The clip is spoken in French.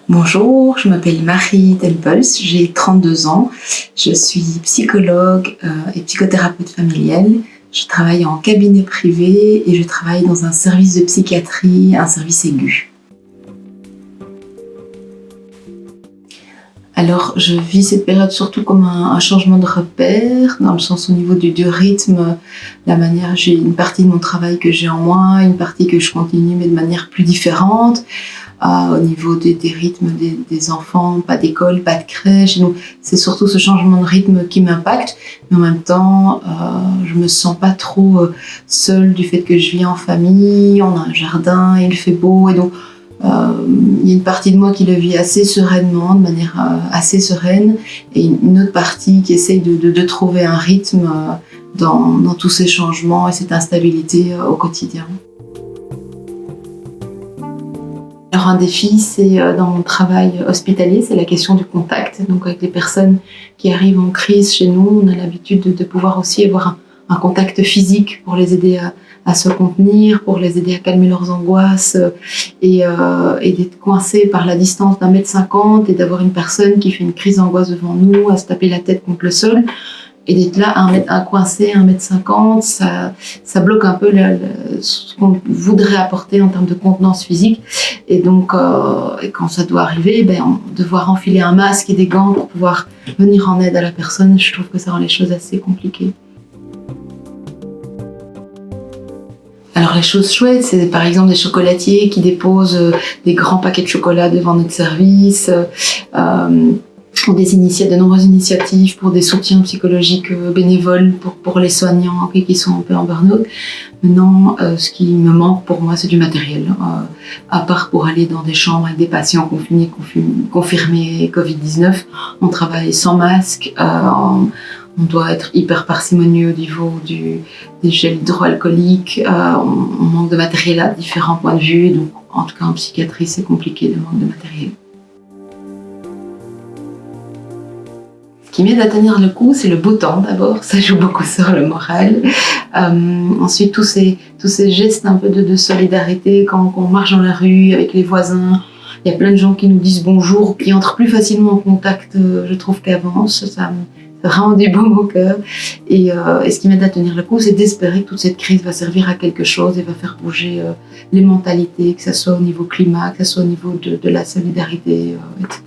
Bonjour, je m'appelle Marie Delpels, j'ai 32 ans. Je suis psychologue et psychothérapeute familiale. Je travaille en cabinet privé et je travaille dans un service de psychiatrie, un service aigu. Alors, je vis cette période surtout comme un changement de repère, dans le sens au niveau du rythme, la manière, j'ai une partie de mon travail que j'ai en moins, une partie que je continue mais de manière plus différente. Au niveau des rythmes des enfants, pas d'école, pas de crèche. Donc, c'est surtout ce changement de rythme qui m'impacte, mais en même temps, je me sens pas trop seule du fait que je vis en famille, on a un jardin, il fait beau, et donc il y a une partie de moi qui le vit assez sereinement, de manière assez sereine, et une autre partie qui essaye de trouver un rythme dans tous ces changements et cette instabilité au quotidien. Alors un défi, c'est dans mon travail hospitalier, c'est la question du contact. Donc avec les personnes qui arrivent en crise chez nous, on a l'habitude de pouvoir aussi avoir un contact physique pour les aider à se contenir, pour les aider à calmer leurs angoisses et d'être coincés par la distance d'1,50 m et d'avoir une personne qui fait une crise d'angoisse devant nous, à se taper la tête contre le sol. Et d'être là coincé à 1,50 m, ça bloque un peu ce qu'on voudrait apporter en termes de contenance physique. Et donc, et quand ça doit arriver, devoir enfiler un masque et des gants pour pouvoir venir en aide à la personne, je trouve que ça rend les choses assez compliquées. Alors les choses chouettes, c'est par exemple des chocolatiers qui déposent des grands paquets de chocolat devant notre service, de nombreuses initiatives pour des soutiens psychologiques bénévoles pour les soignants qui sont un peu en burn-out. Maintenant, ce qui me manque pour moi, c'est du matériel. À part pour aller dans des chambres avec des patients confinés, confirmés Covid-19, on travaille sans masque, on doit être hyper parcimonieux au niveau des gels hydroalcooliques, on manque de matériel à différents points de vue, donc en tout cas en psychiatrie, c'est compliqué le manque de matériel. Ce qui m'aide à tenir le coup, c'est le beau temps d'abord, ça joue beaucoup sur le moral. Ensuite, tous ces gestes un peu de solidarité quand on marche dans la rue avec les voisins. Il y a plein de gens qui nous disent bonjour, qui entrent plus facilement en contact, je trouve, qu'avant. Ça rend du baume au cœur. Et ce qui m'aide à tenir le coup, c'est d'espérer que toute cette crise va servir à quelque chose et va faire bouger les mentalités, que ce soit au niveau climat, que ce soit au niveau de la solidarité, etc.